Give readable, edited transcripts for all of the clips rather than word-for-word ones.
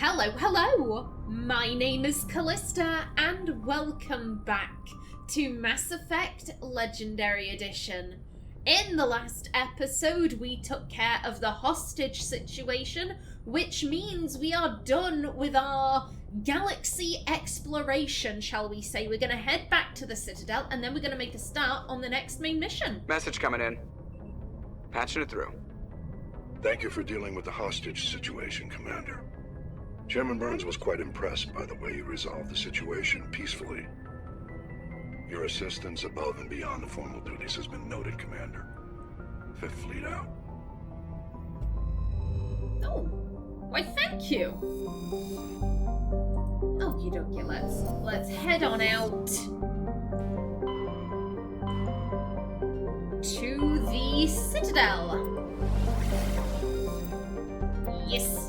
Hello! My name is Callista, and welcome back to Mass Effect Legendary Edition. In the last episode, we took care of the hostage situation, which means we are done with our galaxy exploration, shall we say. We're going to head back to the Citadel, and then we're going to make a start on the next main mission. Message coming in. Patching it through. Thank you for dealing with the hostage situation, Commander. Chairman Burns was quite impressed by the way you resolved the situation peacefully. Your assistance above and beyond the formal duties has been noted, Commander. Fifth Fleet out. Oh, why thank you. Okie dokie, let's head on out to the Citadel. Yes.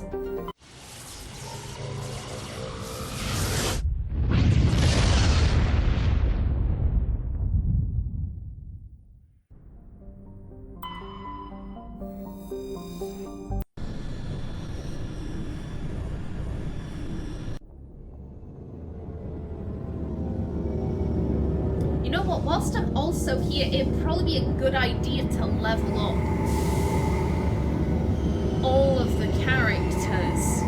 You know what, whilst I'm also here, it'd probably be a good idea to level up all of the characters.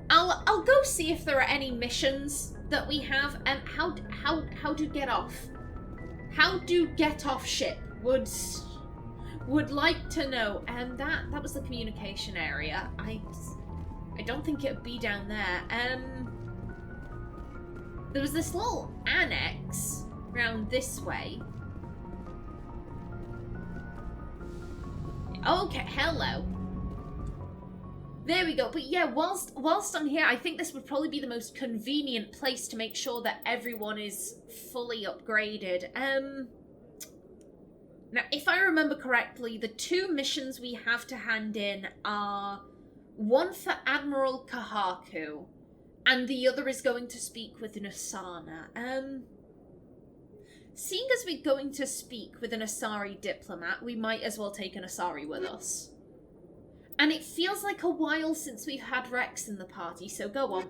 I'll go see if there are any missions that we have, and how to get off. How to get off ship would like to know. And that was the communication area. I don't think it would be down there. There was this little annex around this way. Okay, hello. There we go. But yeah, whilst I'm here, I think this would probably be the most convenient place to make sure that everyone is fully upgraded. Now, if I remember correctly, the two missions we have to hand in are one for Admiral Kahaku, and the other is going to speak with Nasana. Seeing as we're going to speak with an Asari diplomat, we might as well take an Asari with us. And it feels like a while since we've had Rex in the party, so go on.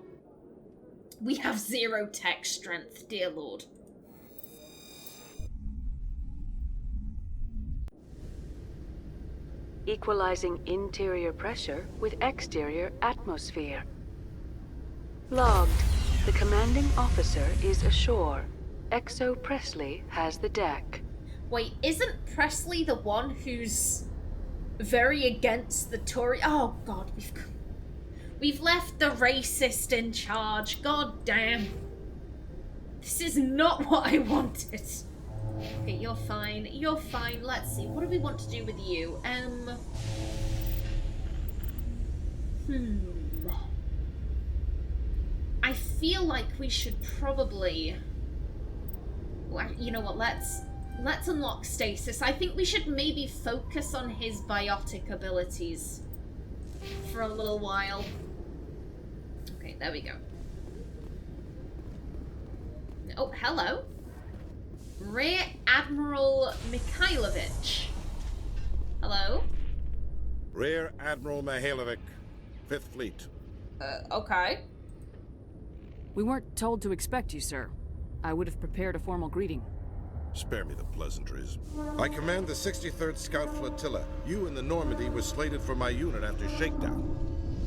We have 0 tech strength, dear lord. Equalizing interior pressure with exterior atmosphere. Logged. The commanding officer is ashore. Exo Presley has the deck. Wait, isn't Presley the one who's very against the Tory? Oh god, we've left the racist in charge. God damn. This is not what I wanted. Okay, you're fine. You're fine. Let's see. What do we want to do with you? I feel like we should probably... Well, you know what? Let's unlock stasis. I think we should maybe focus on his biotic abilities for a little while. Okay, there we go. Oh, hello. Rear Admiral Mikhailovich. Hello? Rear Admiral Mihailovic, Fifth Fleet. Okay. We weren't told to expect you, sir. I would have prepared a formal greeting. Spare me the pleasantries. I command the 63rd Scout Flotilla. You and the Normandy were slated for my unit after shakedown.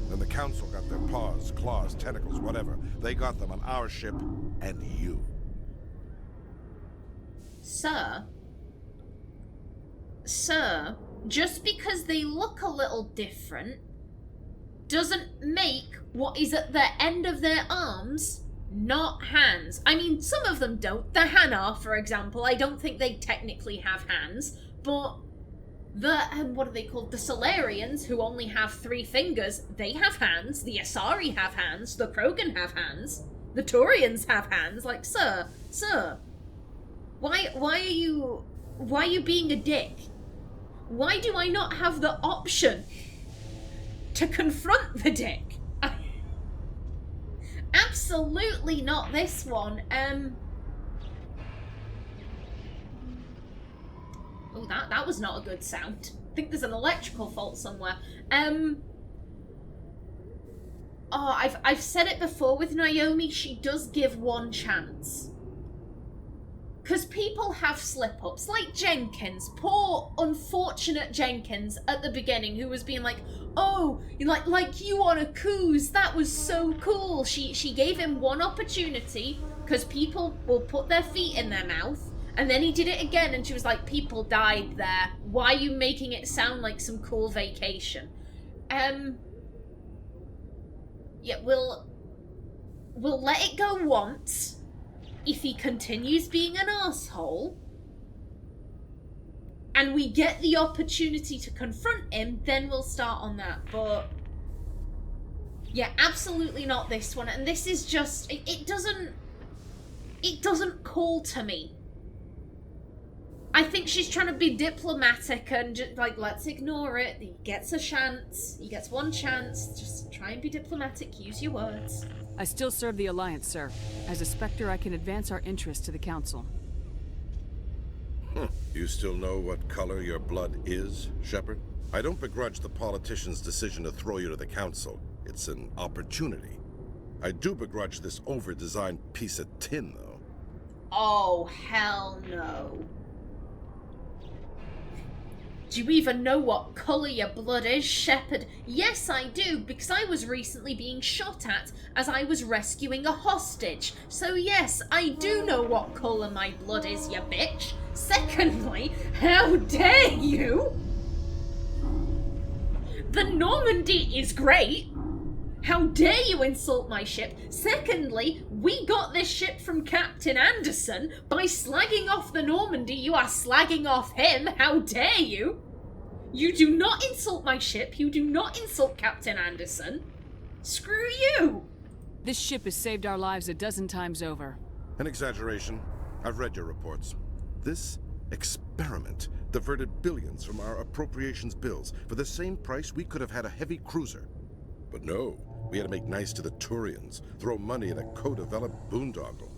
Then the Council got their paws, claws, tentacles, whatever. They got them on our ship, and you. Sir, just because they look a little different doesn't make what is at the end of their arms not hands. I mean, some of them don't. The Hanar, for example, I don't think they technically have hands, but the, what are they called? The Solarians, who only have 3 fingers, they have hands. The Asari have hands. The Krogan have hands. The Turians have hands. Like, sir, why are you being a dick? Why do I not have the option to confront the dick? Absolutely not this one. Oh, that was not a good sound. think there's an electrical fault somewhere. I've said it before with Naomi, she does give one chance. Because people have slip-ups, like Jenkins, poor unfortunate Jenkins at the beginning, who was being like, oh, like you on a cruise, that was so cool. She gave him one opportunity, because people will put their feet in their mouth, and then he did it again, and she was like, people died there. Why are you making it sound like some cool vacation? Yeah, we'll let it go once. If he continues being an asshole, and we get the opportunity to confront him, then we'll start on that. But yeah, absolutely not this one. And this is just, it doesn't call to me. I think she's trying to be diplomatic and just like, let's ignore it. He gets a chance. He gets one chance. Just try and be diplomatic. Use your words. I still serve the Alliance, sir. As a Spectre, I can advance our interests to the Council. You still know what color your blood is, Shepard? I don't begrudge the politician's decision to throw you to the Council. It's an opportunity. I do begrudge this over-designed piece of tin, though. Oh, hell no. Do you even know what colour your blood is, Shepard? Yes, I do, because I was recently being shot at as I was rescuing a hostage. So yes, I do know what colour my blood is, you bitch. Secondly, how dare you? The Normandy is great. How dare you insult my ship? Secondly, we got this ship from Captain Anderson. By slagging off the Normandy, you are slagging off him. How dare you? You do not insult my ship. You do not insult Captain Anderson. Screw you. This ship has saved our lives a dozen times over. An exaggeration. I've read your reports. This experiment diverted billions from our appropriations bills. For the same price, we could have had a heavy cruiser. But no, we had to make nice to the Turians, throw money at a co-developed boondoggle.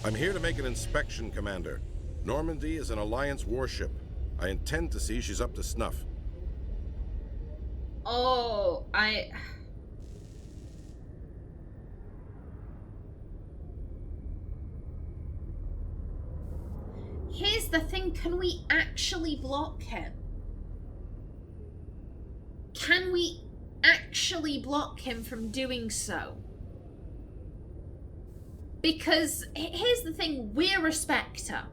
I'm here to make an inspection, Commander. Normandy is an Alliance warship. I intend to see she's up to snuff. Oh, Here's the thing, can we actually block him? Can we actually block him from doing so? Because here's the thing, we're a Spectre.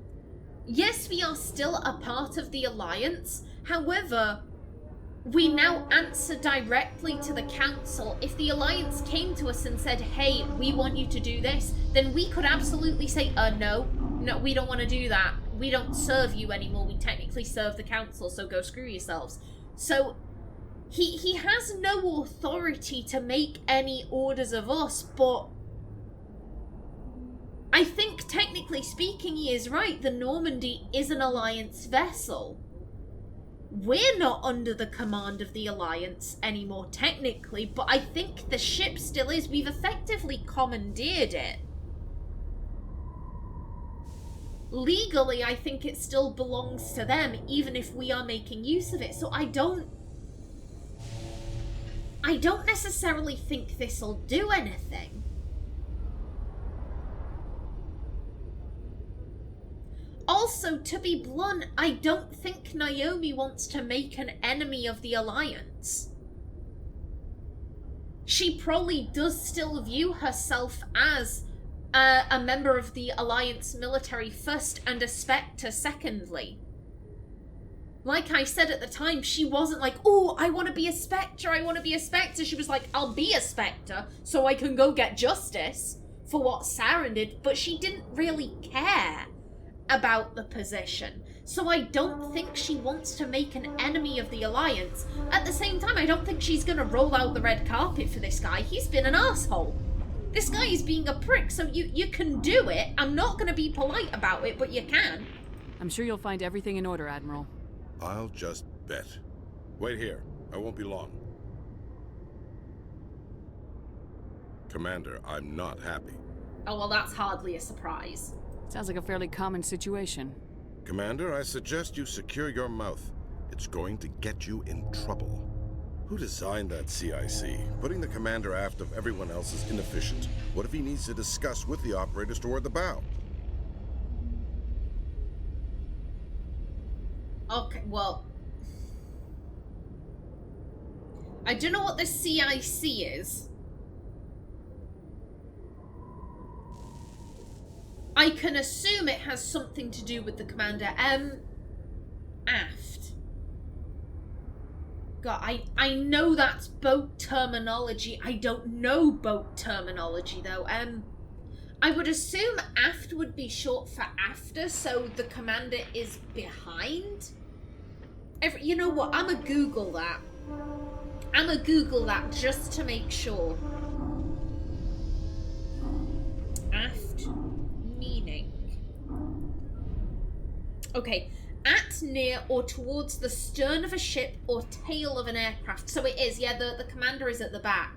Yes, we are still a part of the Alliance. However, we now answer directly to the Council. If the Alliance came to us and said, hey, we want you to do this, then we could absolutely say, no, we don't want to do that. We don't serve you anymore. We technically serve the Council, so go screw yourselves. So he has no authority to make any orders of us, but I think technically speaking he is right. The Normandy is an Alliance vessel. We're not under the command of the Alliance anymore technically, but I think the ship still is. We've effectively commandeered it. Legally, I think it still belongs to them, even if we are making use of it. So I don't necessarily think this'll do anything. Also, to be blunt, I don't think Naomi wants to make an enemy of the Alliance. She probably does still view herself as a member of the Alliance military first and a Spectre secondly. Like I said at the time, she wasn't like, oh, I want to be a Spectre, I want to be a Spectre. She was like, I'll be a Spectre so I can go get justice for what Saren did, but she didn't really care about the position. So I don't think she wants to make an enemy of the Alliance. At the same time, I don't think she's gonna roll out the red carpet for this guy. He's been an asshole. This guy is being a prick, so you can do it. I'm not gonna be polite about it, but you can. I'm sure you'll find everything in order, Admiral. I'll just bet. Wait here. I won't be long. Commander, I'm not happy. Oh, well, that's hardly a surprise. Sounds like a fairly common situation. Commander, I suggest you secure your mouth. It's going to get you in trouble. Who designed that CIC? Putting the commander aft of everyone else is inefficient. What if he needs to discuss with the operators toward the bow? Okay, well... I don't know what the CIC is. I can assume it has something to do with the commander. Aft. God, I know that's boat terminology. I don't know boat terminology, though. I would assume aft would be short for after, so the commander is behind. You know what? I'ma Google that. I'ma Google that just to make sure. Aft meaning. Okay. At, near, or towards the stern of a ship or tail of an aircraft. So it is, yeah, the commander is at the back.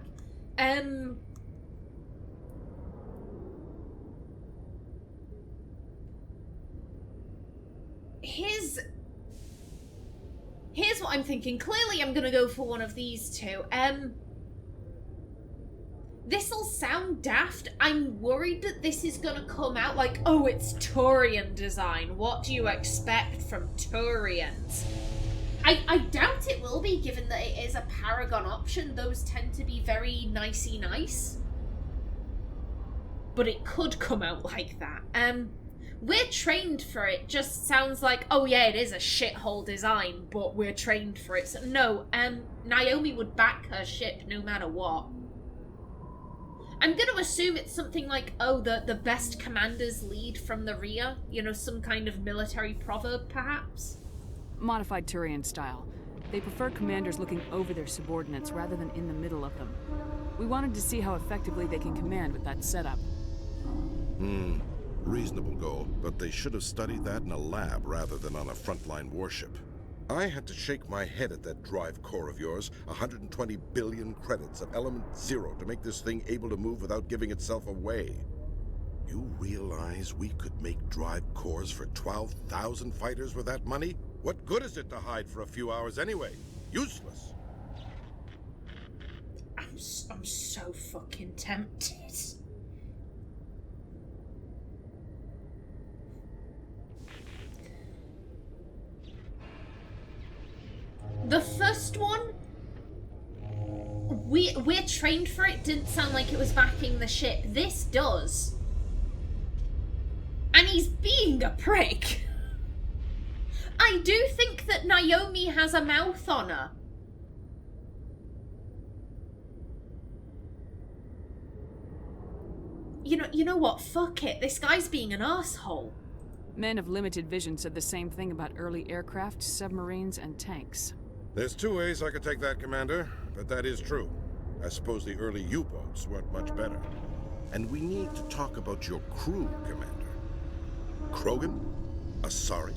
Here's what I'm thinking. Clearly I'm gonna go for one of these two. This'll sound daft. I'm worried that this is gonna come out like, oh, it's Turian design. What do you expect from Turians? I doubt it will be, given that it is a Paragon option. Those tend to be very nicey nice. But it could come out like that. We're trained for it. Just sounds like, oh yeah, it is a shithole design, but we're trained for it. So, no, Naomi would back her ship no matter what. I'm going to assume it's something like, oh, the best commanders lead from the rear. You know, some kind of military proverb, perhaps? Modified Turian style. They prefer commanders looking over their subordinates rather than in the middle of them. We wanted to see how effectively they can command with that setup. Reasonable goal, but they should have studied that in a lab rather than on a frontline warship. I had to shake my head at that drive core of yours. 120 billion credits of element 0 to make this thing able to move without giving itself away. You realize we could make drive cores for 12,000 fighters with that money? What good is it to hide for a few hours anyway? Useless. I'm so fucking tempted. The first one, we're trained for it, didn't sound like it was backing the ship. This does. And he's being a prick. I do think that Naomi has a mouth on her. You know what? Fuck it. This guy's being an asshole. Men of limited vision said the same thing about early aircraft, submarines, and tanks. There's two ways I could take that, Commander, but that is true. I suppose the early U-boats weren't much better. And we need to talk about your crew, Commander. Krogan? Asari?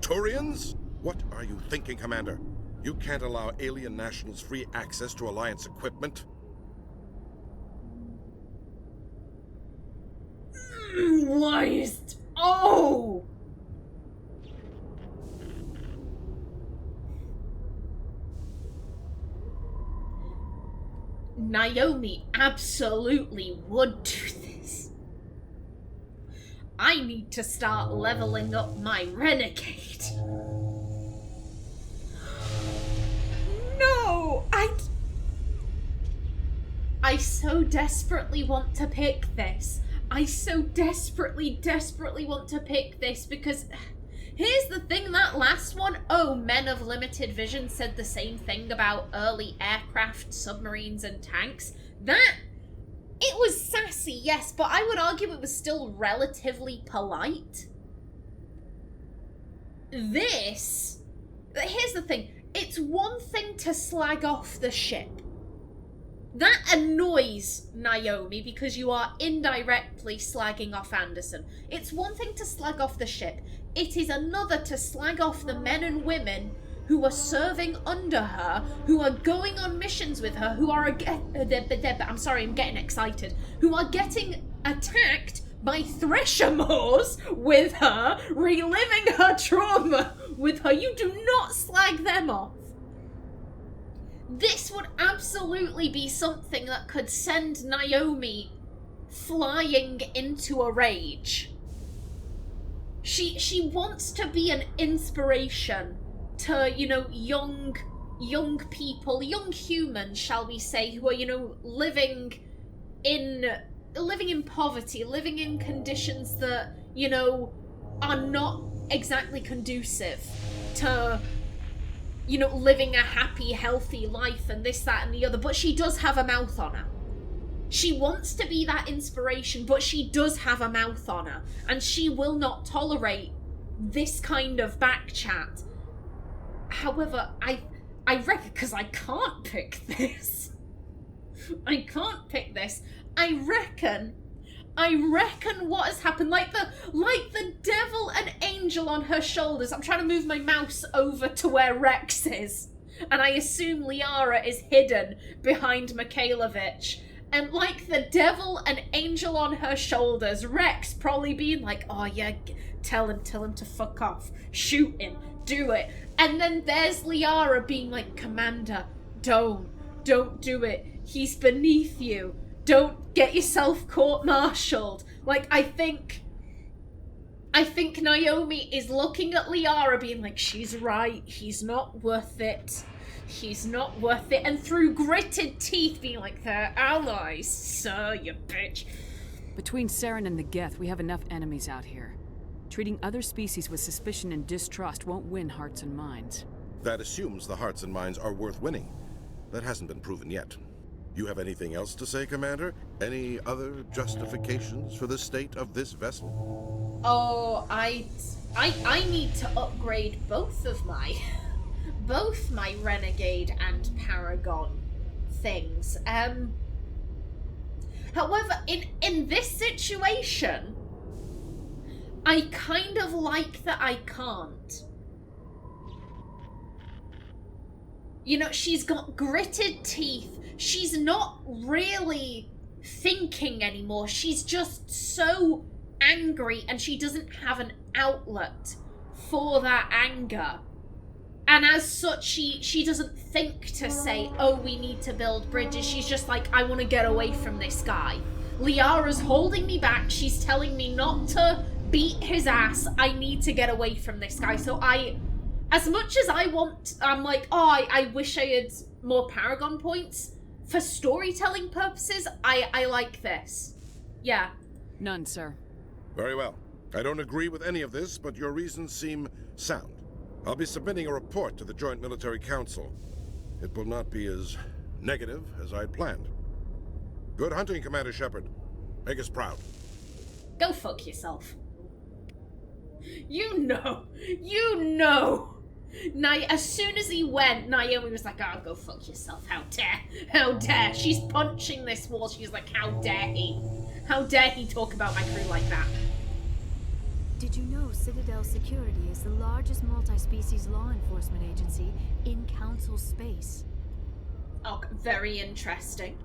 Turians? What are you thinking, Commander? You can't allow alien nationals free access to Alliance equipment? Why is... Oh! Naomi absolutely would do this. I need to start leveling up my renegade. No! I so desperately want to pick this. I so desperately want to pick this because... Here's the thing, that last one, oh, men of limited vision said the same thing about early aircraft, submarines, and tanks. That, it was sassy, yes, but I would argue it was still relatively polite. This, here's the thing, it's one thing to slag off the ship. That annoys Naomi because you are indirectly slagging off Anderson. It's one thing to slag off the ship. It is another to slag off the men and women who are serving under her, who are going on missions with her, who are... I'm sorry, I'm getting excited. Who are getting attacked by Thresher Moors with her, reliving her trauma with her. You do not slag them off. This would absolutely be something that could send Naomi flying into a rage. She wants to be an inspiration to, you know, young people, young humans, shall we say, who are, you know, living in poverty, living in conditions that, you know, are not exactly conducive to, you know, living a happy, healthy life and this, that, and the other. But she does have a mouth on her. She wants to be that inspiration, but she does have a mouth on her. And she will not tolerate this kind of backchat. However, I reckon, because I can't pick this. I can't pick this. I reckon what has happened, like the devil and angel on her shoulders. I'm trying to move my mouse over to where Rex is, and I assume Liara is hidden behind Mikhailovich. And like the devil and angel on her shoulders, Rex probably being like, oh yeah, tell him to fuck off, shoot him, do it. And then there's Liara being like, Commander, don't do it. He's beneath you. Don't get yourself court-martialed. Like, I think Naomi is looking at Liara being like, she's right, he's not worth it. He's not worth it. And through gritted teeth being like, they're allies, sir, you bitch. Between Saren and the Geth, we have enough enemies out here. Treating other species with suspicion and distrust won't win hearts and minds. That assumes the hearts and minds are worth winning. That hasn't been proven yet. You have anything else to say, Commander? Any other justifications for the state of this vessel? Oh, I need to upgrade both my Renegade and Paragon things. However, in this situation, I kind of like that I can't. You know, she's got gritted teeth. She's not really thinking anymore. She's just so angry, and she doesn't have an outlet for that anger. And as such, she doesn't think to say, oh, we need to build bridges. She's just like, I want to get away from this guy. Liara's holding me back. She's telling me not to beat his ass. I need to get away from this guy. So as much as I'm like, oh, I wish I had more Paragon points. For storytelling purposes, I like this. Yeah. None, sir. Very well. I don't agree with any of this, but your reasons seem sound. I'll be submitting a report to the Joint Military Council. It will not be as negative as I'd planned. Good hunting, Commander Shepard. Make us proud. Go fuck yourself. You know. As soon as he went, Naomi was like, oh, go fuck yourself. How dare. She's punching this wall. She's like, how dare he talk about my crew like that. Did you know Citadel Security is the largest multi-species law enforcement agency in Council space? Oh, very interesting.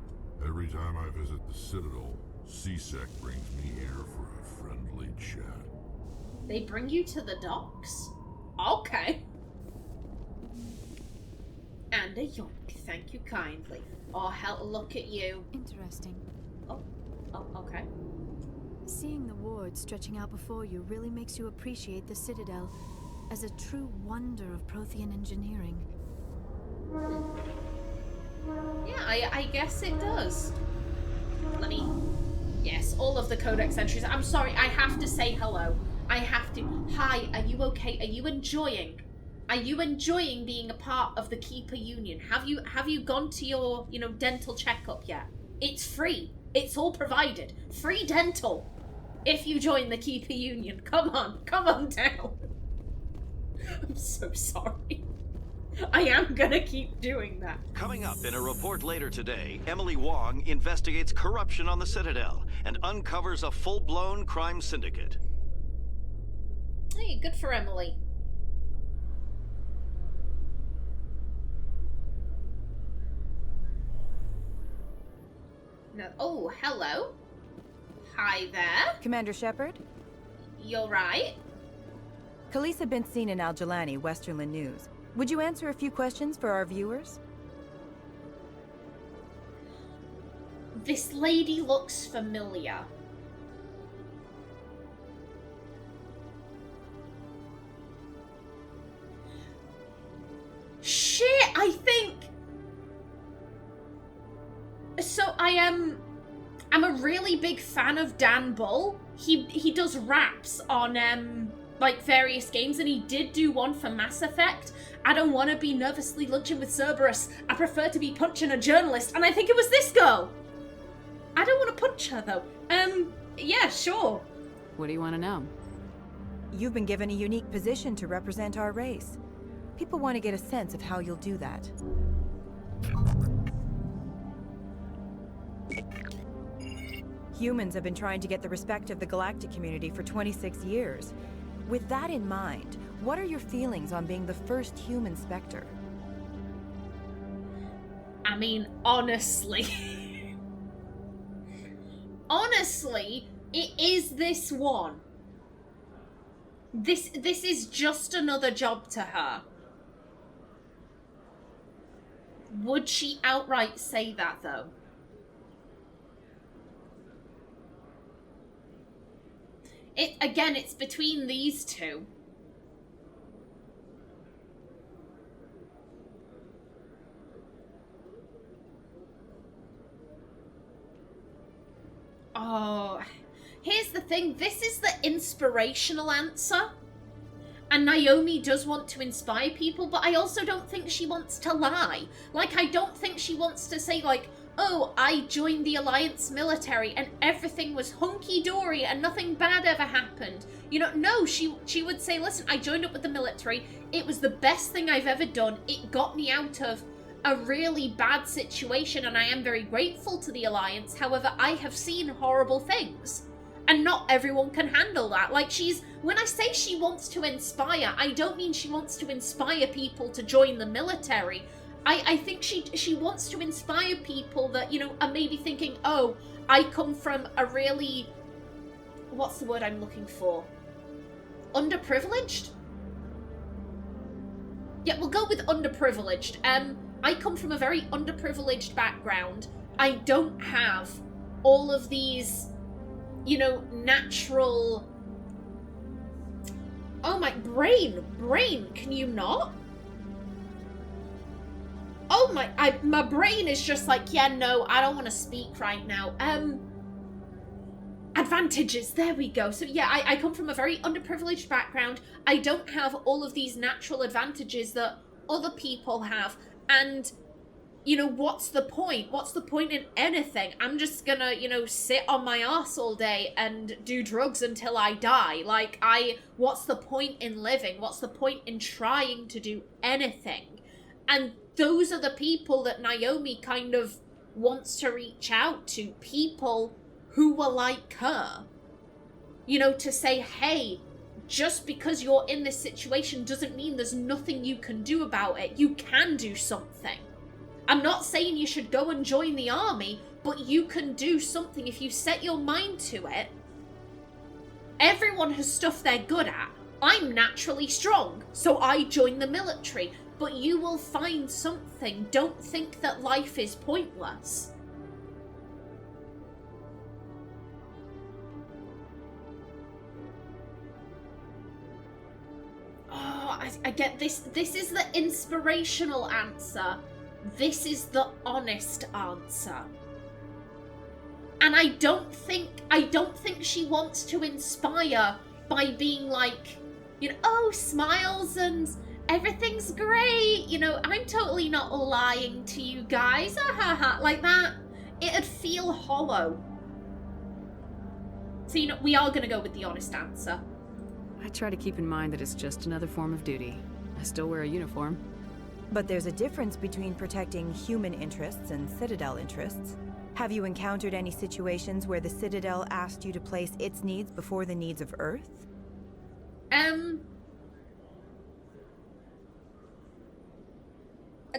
Every time I visit the Citadel, CSEC brings me here for a friendly chat. They bring you to the docks? Okay. And a yoink, thank you kindly. Oh, hell, look at you. Interesting. Oh, okay. Seeing the ward stretching out before you really makes you appreciate the Citadel as a true wonder of Prothean engineering. Yeah, I guess it does. Let me... Yes, all of the Codex entries. I'm sorry, I have to say hello. I have to. Hi, are you okay? Are you enjoying being a part of the Keeper Union? Have you gone to your, dental checkup yet? It's free. It's all provided. Free dental. If you join the Keeper Union. Come on down. I'm so sorry. I am gonna keep doing that. Coming up in a report later today, Emily Wong investigates corruption on the Citadel and uncovers a full-blown crime syndicate. Hey, good for Emily. No. Oh, hello. Hi there. Commander Shepard? You're right. Kallista been seen in Al-Jalani, Westerland News. Would you answer a few questions for our viewers? This lady looks familiar. Shit, I think... So I'm a really big fan of Dan Bull. He does raps on like various games, and he did do one for Mass Effect. I don't want to be nervously lunching with Cerberus. I prefer to be punching a journalist, and I think it was this girl. I don't want to punch her though. Yeah, sure. What do you want to know? You've been given a unique position to represent our race. People want to get a sense of how you'll do that. Humans have been trying to get the respect of the galactic community for 26 years. With that in mind, what are your feelings on being the first human Spectre? I mean, honestly... honestly, it is this one. This is just another job to her. Would she outright say that, though? Again, it's between these two. Oh, here's the thing. This is the inspirational answer. And Naomi does want to inspire people, but I also don't think she wants to lie. Like, I don't think she wants to say, like, oh, I joined the Alliance military and everything was hunky-dory and nothing bad ever happened. You know, no, she would say, listen, I joined up with the military. It was the best thing I've ever done. It got me out of a really bad situation, and I am very grateful to the Alliance. However, I have seen horrible things. And not everyone can handle that. Like, when I say she wants to inspire, I don't mean she wants to inspire people to join the military. I think she wants to inspire people that, you know, are maybe thinking, oh, I come from a really... what's the word I'm looking for? Underprivileged? Yeah, we'll go with underprivileged. I come from a very underprivileged background. I don't have all of these... you know, natural... Oh, my brain, can you not? Oh my brain is just like, yeah, no, I don't want to speak right now. Advantages, there we go. So yeah, I come from a very underprivileged background. I don't have all of these natural advantages that other people have. And, you know, what's the point? What's the point in anything? I'm just gonna, you know, sit on my arse all day and do drugs until I die. Like, what's the point in living? What's the point in trying to do anything? And those are the people that Naomi kind of wants to reach out to. People who were like her. You know, to say, hey, just because you're in this situation doesn't mean there's nothing you can do about it. You can do something. I'm not saying you should go and join the army, but you can do something if you set your mind to it. Everyone has stuff they're good at. I'm naturally strong, so I join the military. But you will find something. Don't think that life is pointless. Oh, I get this. This is the inspirational answer. This is the honest answer. And I don't think she wants to inspire by being like, you know, oh, smiles and everything's great, you know, I'm totally not lying to you guys, like that. It'd feel hollow. So, you know, we are gonna go with the honest answer. I try to keep in mind that it's just another form of duty. I still wear a uniform. But there's a difference between protecting human interests and Citadel interests. Have you encountered any situations where the Citadel asked you to place its needs before the needs of Earth?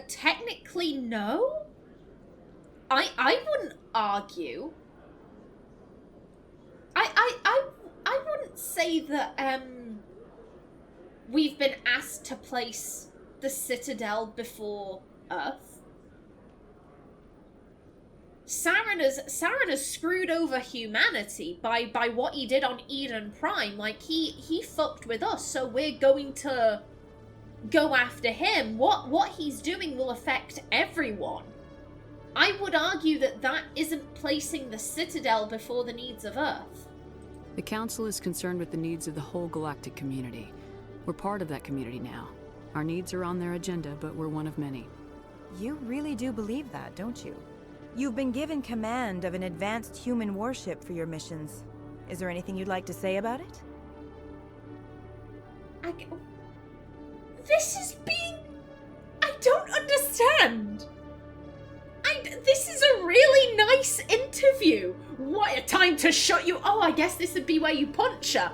Technically, no. I wouldn't argue. I wouldn't say that, we've been asked to place the Citadel before Earth. Saren has screwed over humanity by what he did on Eden Prime. Like, he fucked with us, so we're going to go after him. What he's doing will affect everyone. I would argue that isn't placing the Citadel before the needs of Earth. The Council is concerned with the needs of the whole galactic community. We're part of that community now. Our needs are on their agenda, but we're one of many. You really do believe that, don't you? You've been given command of an advanced human warship for your missions. Is there anything you'd like to say about it? This is being... I don't understand. This is a really nice interview. What a time to shut you... Oh, I guess this would be where you punch her.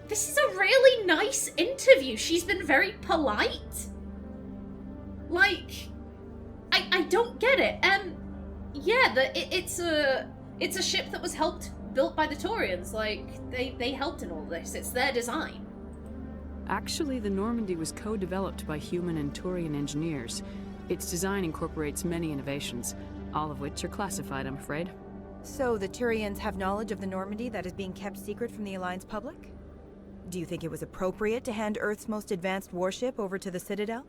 This is a really nice interview. She's been very polite. Like, I don't get it. Yeah, it's a ship that was built by the Taurians. Like, they helped in all this. It's their design. Actually, the Normandy was co-developed by human and Taurian engineers. Its design incorporates many innovations, all of which are classified, I'm afraid. So the Turians have knowledge of the Normandy that is being kept secret from the Alliance public? Do you think it was appropriate to hand Earth's most advanced warship over to the Citadel?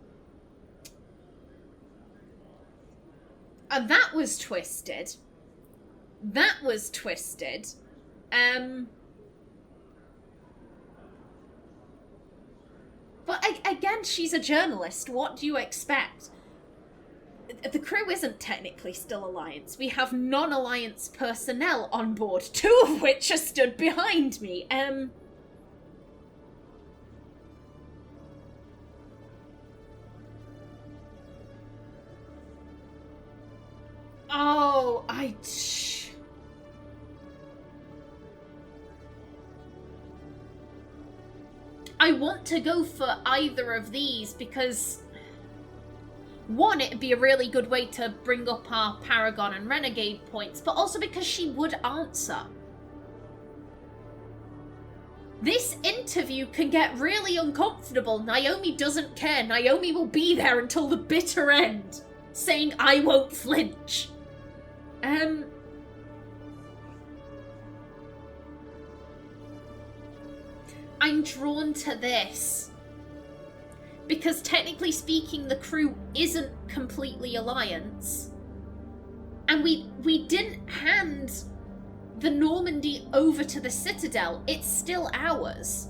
That was twisted. That was twisted. But again, she's a journalist. What do you expect? The crew isn't technically still Alliance. We have non-Alliance personnel on board, 2 of which are stood behind me. Oh, I want to go for either of these because, one, it'd be a really good way to bring up our Paragon and Renegade points, but also because she would answer. This interview can get really uncomfortable. Naomi doesn't care. Naomi will be there until the bitter end, saying, I won't flinch. I'm drawn to this. Because technically speaking, the crew isn't completely Alliance. And we didn't hand the Normandy over to the Citadel. It's still ours.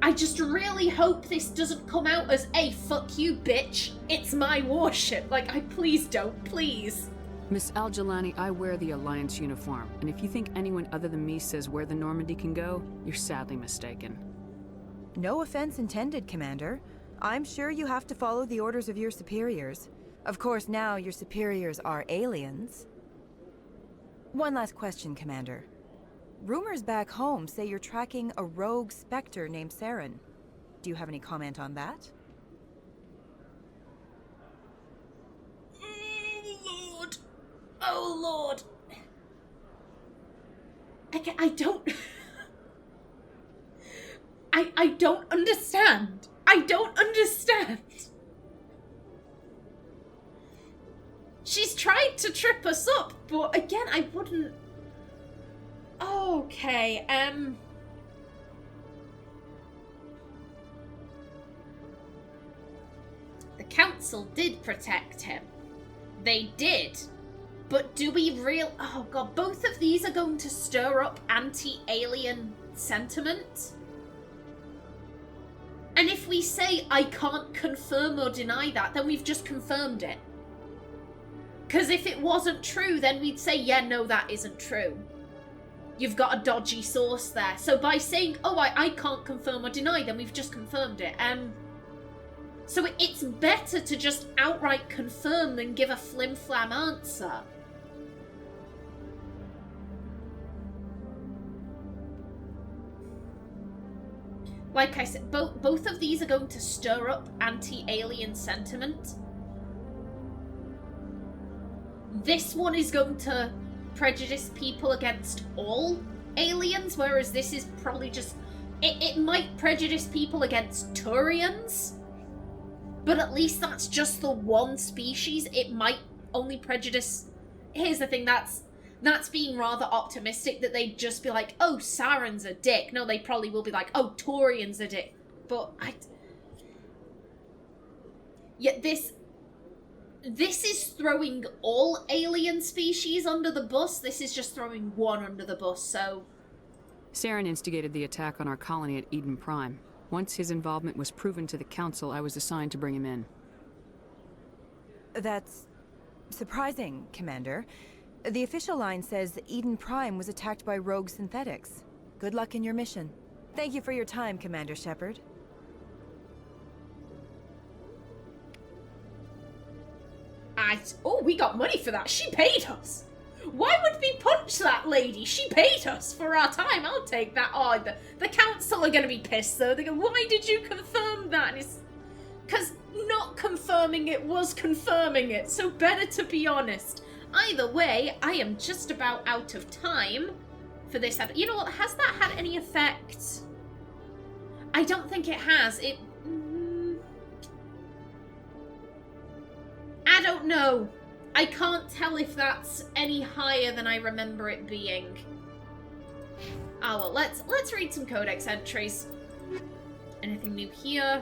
I just really hope this doesn't come out as, hey, fuck you, bitch. It's my warship. Like, please don't, please. Miss Al-Jalani, I wear the Alliance uniform, and if you think anyone other than me says where the Normandy can go, you're sadly mistaken. No offense intended, Commander. I'm sure you have to follow the orders of your superiors. Of course, now your superiors are aliens. One last question, Commander. Rumors back home say you're tracking a rogue spectre named Saren. Do you have any comment on that? Oh, Lord. Oh, Lord. I don't... I don't understand. I don't understand. She's tried to trip us up, but again, I wouldn't... Okay, The Council did protect him. They did. But do we Oh god, both of these are going to stir up anti-alien sentiment? And if we say, I can't confirm or deny that, then we've just confirmed it. Because if it wasn't true, then we'd say, yeah, no, that isn't true. You've got a dodgy source there. So by saying, oh, I can't confirm or deny, then we've just confirmed it. So it's better to just outright confirm than give a flim-flam answer. Like I said, both of these are going to stir up anti-alien sentiment. This one is going to prejudice people against all aliens, whereas this is probably just It might prejudice people against Turians, but at least that's just the one species. It might only prejudice... Here's the thing, that's being rather optimistic, that they'd just be like, oh, Saren's a dick. No, they probably will be like, oh, Turian's a dick. But yeah, this is throwing all alien species under the bus. This is just throwing one under the bus, so... Saren instigated the attack on our colony at Eden Prime. Once his involvement was proven to the Council, I was assigned to bring him in. That's surprising, Commander. The official line says Eden Prime was attacked by rogue synthetics. Good luck in your mission. Thank you for your time, Commander Shepard. Oh, we got money for that. She paid us. Why would we punch that lady? She paid us for our time. I'll take that. Oh, the council are going to be pissed, though. They go, why did you confirm that? And it's... Because not confirming it was confirming it, so better to be honest. Either way, I am just about out of time for this episode. You know what? Has that had any effect? I don't think it has. I don't know. I can't tell if that's any higher than I remember it being. Ah, well, let's read some codex entries. Anything new here?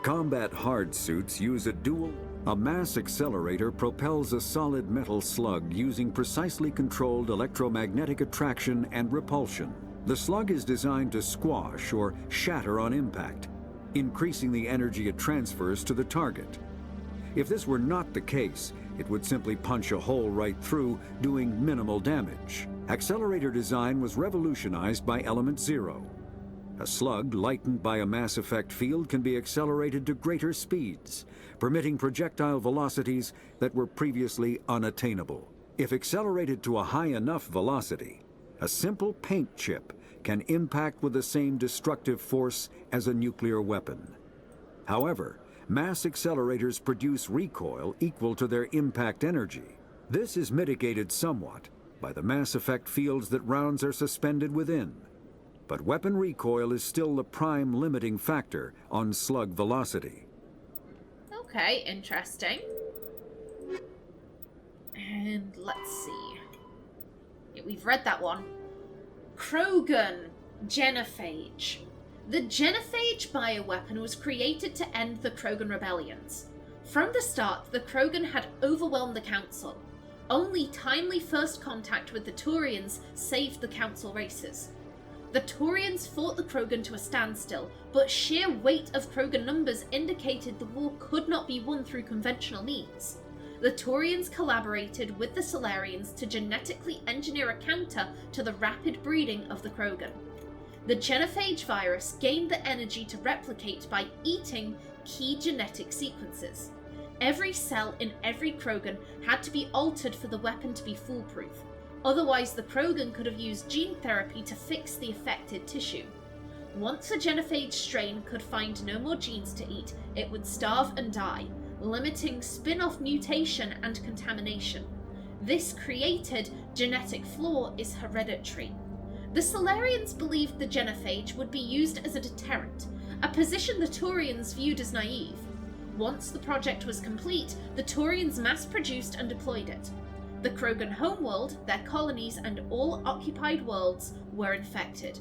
Combat hard suits use a dual... A mass accelerator propels a solid metal slug using precisely controlled electromagnetic attraction and repulsion. The slug is designed to squash or shatter on impact, increasing the energy it transfers to the target. If this were not the case, it would simply punch a hole right through, doing minimal damage. Accelerator design was revolutionized by Element Zero. A slug lightened by a mass effect field can be accelerated to greater speeds, permitting projectile velocities that were previously unattainable. If accelerated to a high enough velocity, a simple paint chip can impact with the same destructive force as a nuclear weapon. However, mass accelerators produce recoil equal to their impact energy. This is mitigated somewhat by the mass effect fields that rounds are suspended within. But weapon recoil is still the prime limiting factor on slug velocity. Okay, interesting. And let's see. Yeah, we've read that one. Krogan Genophage. The Genophage bioweapon was created to end the Krogan rebellions. From the start, the Krogan had overwhelmed the Council. Only timely first contact with the Turians saved the Council races. The Turians fought the Krogan to a standstill, but sheer weight of Krogan numbers indicated the war could not be won through conventional means. The Turians collaborated with the Solarians to genetically engineer a counter to the rapid breeding of the Krogan. The Genophage virus gained the energy to replicate by eating key genetic sequences. Every cell in every Krogan had to be altered for the weapon to be foolproof. Otherwise, the Krogan could have used gene therapy to fix the affected tissue. Once a genophage strain could find no more genes to eat, it would starve and die, limiting spin-off mutation and contamination. This created genetic flaw is hereditary. The Solarians believed the genophage would be used as a deterrent, a position the Turians viewed as naive. Once the project was complete, the Turians mass-produced and deployed it. The Krogan homeworld, their colonies, and all occupied worlds were infected.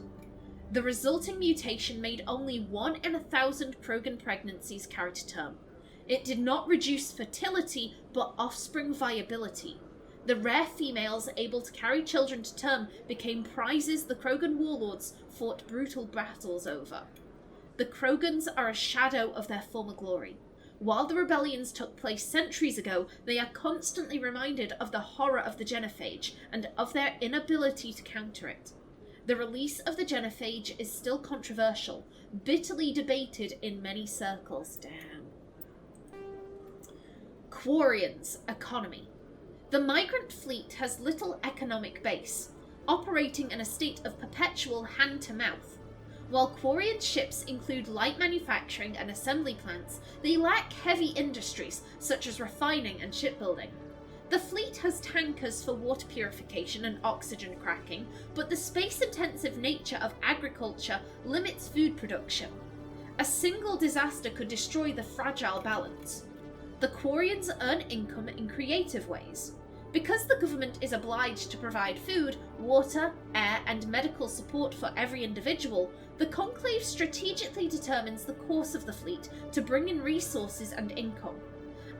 The resulting mutation made only 1 in 1,000 Krogan pregnancies carry to term. It did not reduce fertility, but offspring viability. The rare females able to carry children to term became prizes the Krogan warlords fought brutal battles over. The Krogans are a shadow of their former glory. While the rebellions took place centuries ago, they are constantly reminded of the horror of the genophage and of their inability to counter it. The release of the genophage is still controversial, bitterly debated in many circles. Damn. Quarians economy. The migrant fleet has little economic base, operating in a state of perpetual hand-to-mouth. While Quarian ships include light manufacturing and assembly plants, they lack heavy industries such as refining and shipbuilding. The fleet has tankers for water purification and oxygen cracking, but the space-intensive nature of agriculture limits food production. A single disaster could destroy the fragile balance. The Quarians earn income in creative ways. Because the government is obliged to provide food, water, air, and medical support for every individual, the Conclave strategically determines the course of the fleet to bring in resources and income.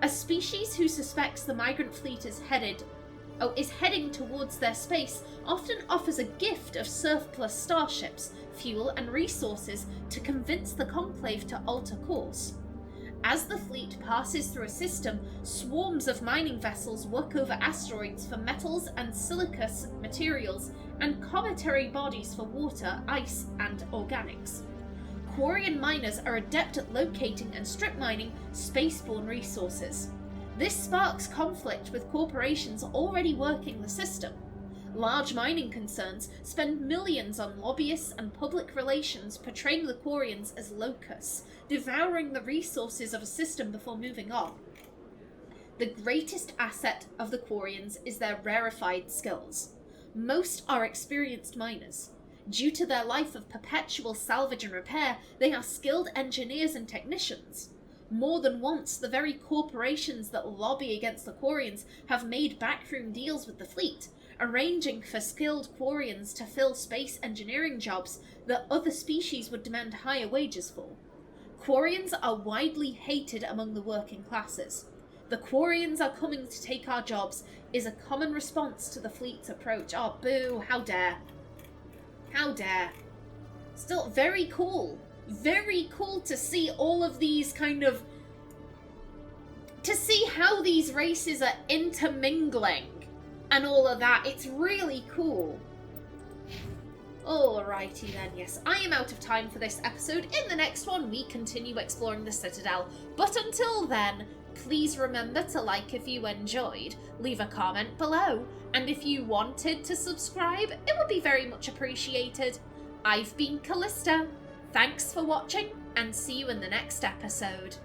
A species who suspects the migrant fleet is heading towards their space often offers a gift of surplus starships, fuel, and resources to convince the Conclave to alter course. As the fleet passes through a system, swarms of mining vessels work over asteroids for metals and siliceous materials, and cometary bodies for water, ice, and organics. Quarian miners are adept at locating and strip mining spaceborne resources. This sparks conflict with corporations already working the system. Large mining concerns spend millions on lobbyists and public relations portraying the Quarians as locusts, devouring the resources of a system before moving on. The greatest asset of the Quarians is their rarefied skills. Most are experienced miners. Due to their life of perpetual salvage and repair, they are skilled engineers and technicians. More than once, the very corporations that lobby against the Quarians have made backroom deals with the fleet, arranging for skilled Quarians to fill space engineering jobs that other species would demand higher wages for. Quarians are widely hated among the working classes. The Quarians are coming to take our jobs is a common response to the fleet's approach. Oh, boo, how dare. How dare. Still, very cool. Very cool to see all of these to see how these races are intermingling and all of that. It's really cool. Alrighty then, yes, I am out of time for this episode. In the next one, we continue exploring the Citadel. But until then, please remember to like if you enjoyed, leave a comment below, and if you wanted to subscribe, it would be very much appreciated. I've been Kallista. Thanks for watching, and see you in the next episode.